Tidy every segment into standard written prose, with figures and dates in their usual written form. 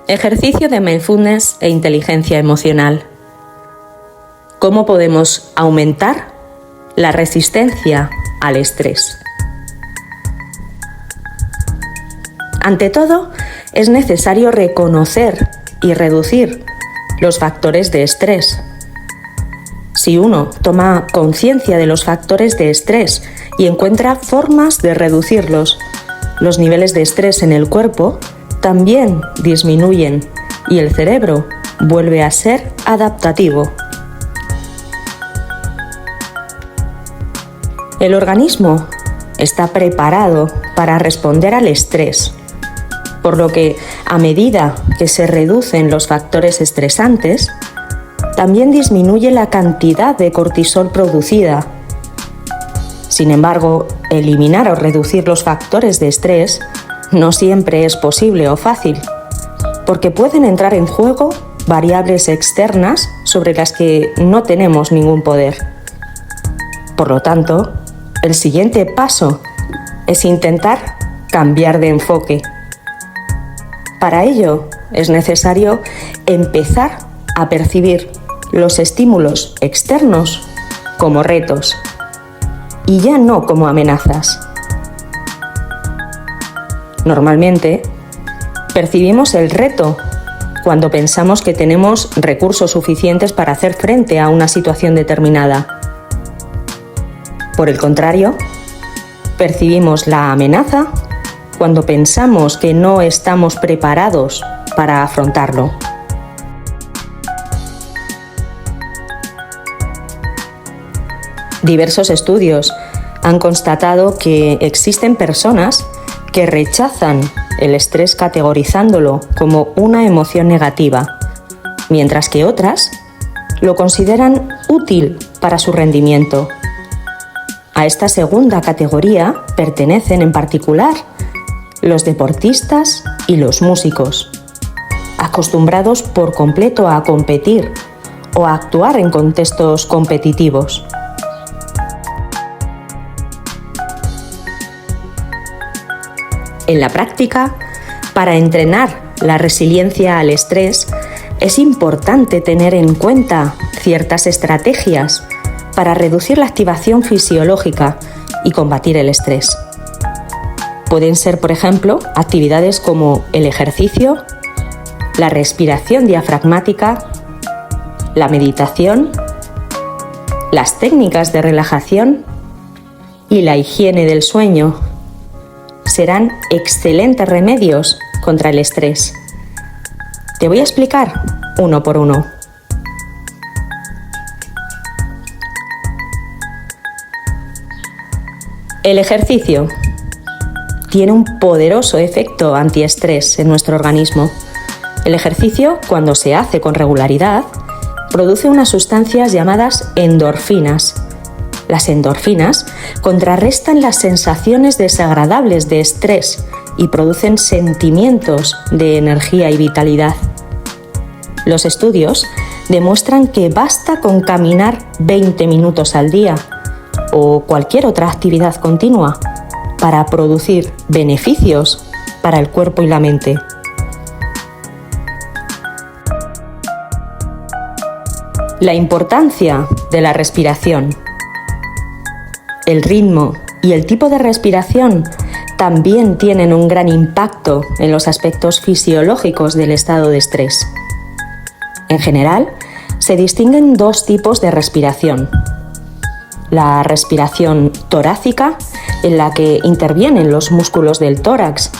Ejercicio de mindfulness e inteligencia emocional. ¿Cómo podemos aumentar la resistencia al estrés? Ante todo, es necesario reconocer y reducir los factores de estrés. Si uno toma conciencia de los factores de estrés y encuentra formas de reducirlos, los niveles de estrés en el cuerpo también disminuyen y el cerebro vuelve a ser adaptativo. El organismo está preparado para responder al estrés, por lo que a medida que se reducen los factores estresantes, también disminuye la cantidad de cortisol producida. Sin embargo, eliminar o reducir los factores de estrés no siempre es posible o fácil, porque pueden entrar en juego variables externas sobre las que no tenemos ningún poder. Por lo tanto, el siguiente paso es intentar cambiar de enfoque. Para ello, es necesario empezar a percibir los estímulos externos como retos y ya no como amenazas. Normalmente, percibimos el reto cuando pensamos que tenemos recursos suficientes para hacer frente a una situación determinada. Por el contrario, percibimos la amenaza cuando pensamos que no estamos preparados para afrontarlo. Diversos estudios han constatado que existen personas que rechazan el estrés categorizándolo como una emoción negativa, mientras que otras lo consideran útil para su rendimiento. A esta segunda categoría pertenecen en particular los deportistas y los músicos, acostumbrados por completo a competir o a actuar en contextos competitivos. En la práctica, para entrenar la resiliencia al estrés, es importante tener en cuenta ciertas estrategias para reducir la activación fisiológica y combatir el estrés. Pueden ser, por ejemplo, actividades como el ejercicio, la respiración diafragmática, la meditación, las técnicas de relajación y la higiene del sueño. Serán excelentes remedios contra el estrés. Te voy a explicar uno por uno. El ejercicio tiene un poderoso efecto antiestrés en nuestro organismo. El ejercicio, cuando se hace con regularidad, produce unas sustancias llamadas endorfinas. Las endorfinas contrarrestan las sensaciones desagradables de estrés y producen sentimientos de energía y vitalidad. Los estudios demuestran que basta con caminar 20 minutos al día o cualquier otra actividad continua para producir beneficios para el cuerpo y la mente. La importancia de la respiración. El ritmo y el tipo de respiración también tienen un gran impacto en los aspectos fisiológicos del estado de estrés. En general, se distinguen dos tipos de respiración. La respiración torácica, en la que intervienen los músculos del tórax,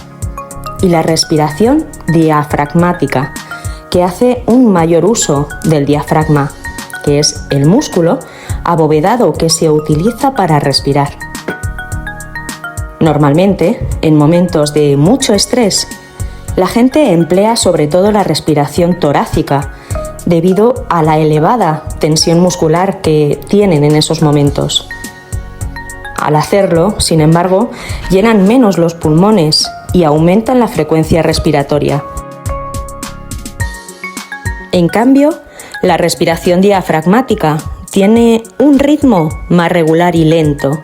y la respiración diafragmática, que hace un mayor uso del diafragma, que es el músculo abovedado que se utiliza para respirar. Normalmente, en momentos de mucho estrés, la gente emplea sobre todo la respiración torácica, debido a la elevada tensión muscular que tienen en esos momentos. Al hacerlo, sin embargo, llenan menos los pulmones y aumentan la frecuencia respiratoria. En cambio, la respiración diafragmática tiene un ritmo más regular y lento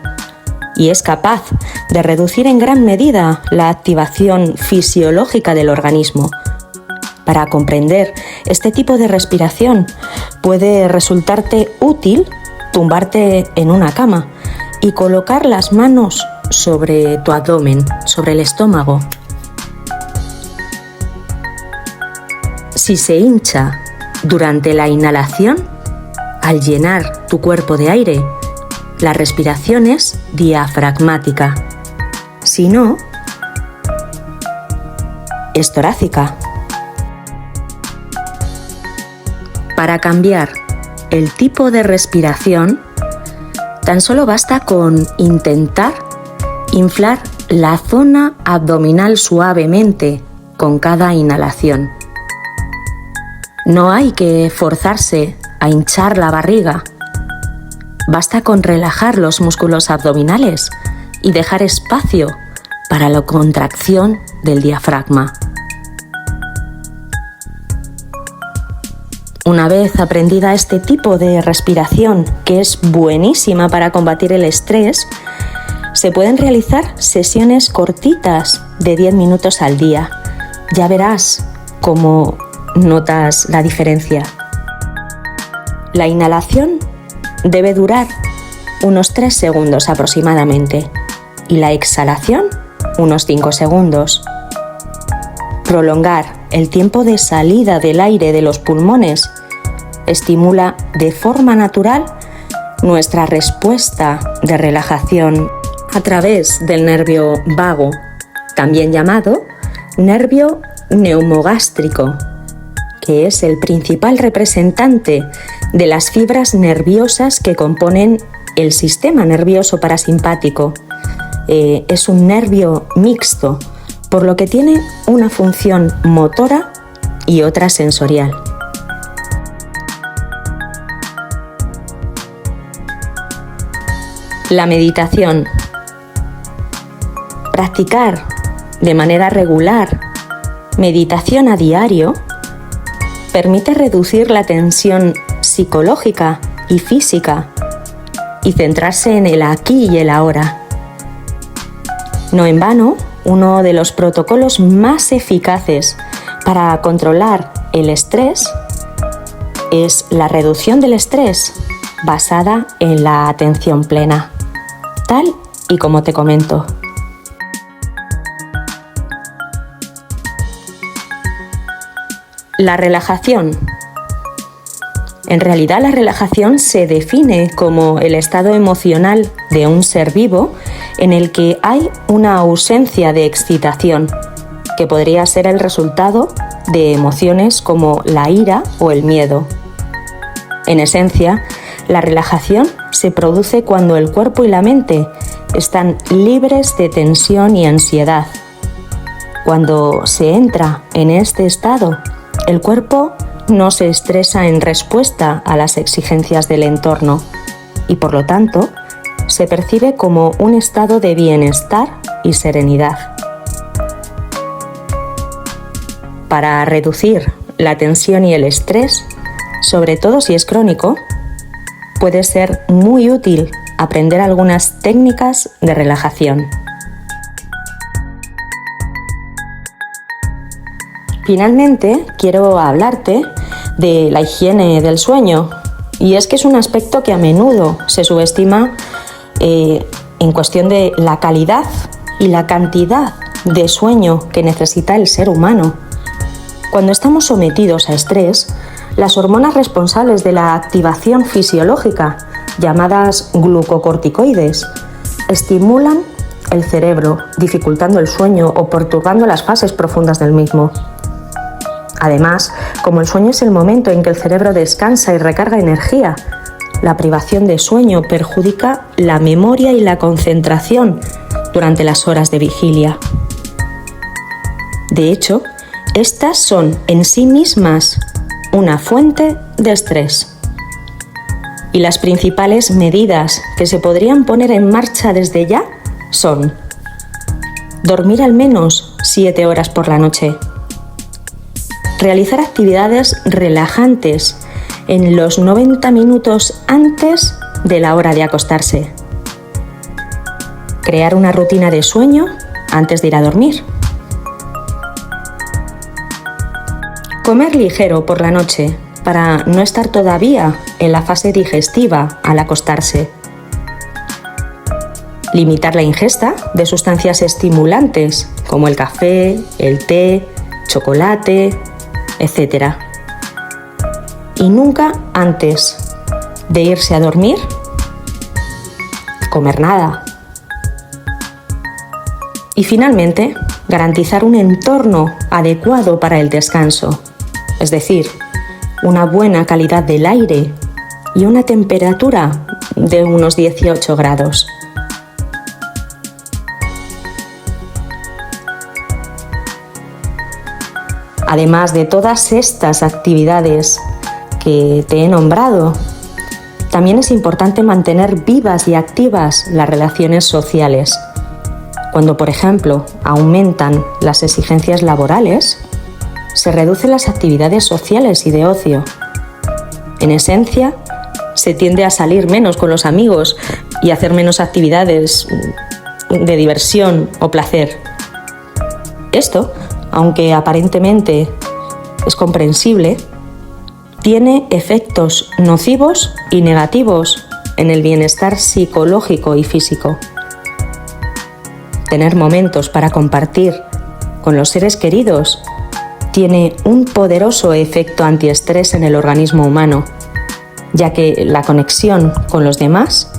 y es capaz de reducir en gran medida la activación fisiológica del organismo, Para comprender este tipo de respiración puede resultarte útil tumbarte en una cama y colocar las manos sobre tu abdomen, sobre el estómago. Si se hincha durante la inhalación, al llenar tu cuerpo de aire, la respiración es diafragmática. Si no, es torácica. Para cambiar el tipo de respiración, tan solo basta con intentar inflar la zona abdominal suavemente con cada inhalación. No hay que forzarse a hinchar la barriga. Basta con relajar los músculos abdominales y dejar espacio para la contracción del diafragma. Una vez aprendida este tipo de respiración, que es buenísima para combatir el estrés, se pueden realizar sesiones cortitas de 10 minutos al día. Ya verás cómo notas la diferencia. La inhalación debe durar unos 3 segundos aproximadamente y la exhalación unos 5 segundos. Prolongar el tiempo de salida del aire de los pulmones estimula de forma natural nuestra respuesta de relajación a través del nervio vago, también llamado nervio neumogástrico, que es el principal representante de las fibras nerviosas que componen el sistema nervioso parasimpático. Es un nervio mixto, por lo que tiene una función motora y otra sensorial. La meditación. Practicar de manera regular meditación a diario permite reducir la tensión psicológica y física y centrarse en el aquí y el ahora. No en vano, uno de los protocolos más eficaces para controlar el estrés es la reducción del estrés basada en la atención plena, tal y como te comento. La relajación. En realidad, la relajación se define como el estado emocional de un ser vivo en el que hay una ausencia de excitación, que podría ser el resultado de emociones como la ira o el miedo. En esencia, la relajación se produce cuando el cuerpo y la mente están libres de tensión y ansiedad. Cuando se entra en este estado, el cuerpo no se estresa en respuesta a las exigencias del entorno y, por lo tanto, se percibe como un estado de bienestar y serenidad. Para reducir la tensión y el estrés, sobre todo si es crónico, puede ser muy útil aprender algunas técnicas de relajación. Finalmente, quiero hablarte de la higiene del sueño, y es que es un aspecto que a menudo se subestima en cuestión de la calidad y la cantidad de sueño que necesita el ser humano. Cuando estamos sometidos a estrés, las hormonas responsables de la activación fisiológica, llamadas glucocorticoides, estimulan el cerebro, dificultando el sueño o perturbando las fases profundas del mismo. Además, como el sueño es el momento en que el cerebro descansa y recarga energía, la privación de sueño perjudica la memoria y la concentración durante las horas de vigilia. De hecho, estas son en sí mismas una fuente de estrés. Y las principales medidas que se podrían poner en marcha desde ya son: dormir al menos 7 horas por la noche, realizar actividades relajantes en los 90 minutos antes de la hora de acostarse, crear una rutina de sueño antes de ir a dormir, Comer ligero por la noche para no estar todavía en la fase digestiva al acostarse. Limitar la ingesta de sustancias estimulantes como el café, el té, chocolate, etc. Y nunca antes de irse a dormir, comer nada. Y finalmente, garantizar un entorno adecuado para el descanso, es decir, una buena calidad del aire y una temperatura de unos 18 grados. Además de todas estas actividades que te he nombrado, también es importante mantener vivas y activas las relaciones sociales. Cuando, por ejemplo, aumentan las exigencias laborales, se reducen las actividades sociales y de ocio. En esencia, se tiende a salir menos con los amigos y a hacer menos actividades de diversión o placer. Esto, aunque aparentemente es comprensible, tiene efectos nocivos y negativos en el bienestar psicológico y físico. Tener momentos para compartir con los seres queridos tiene un poderoso efecto antiestrés en el organismo humano, ya que la conexión con los demás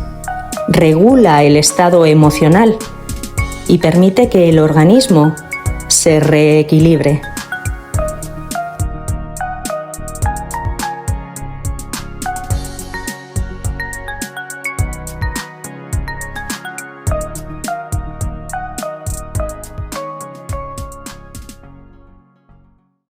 regula el estado emocional y permite que el organismo se reequilibre.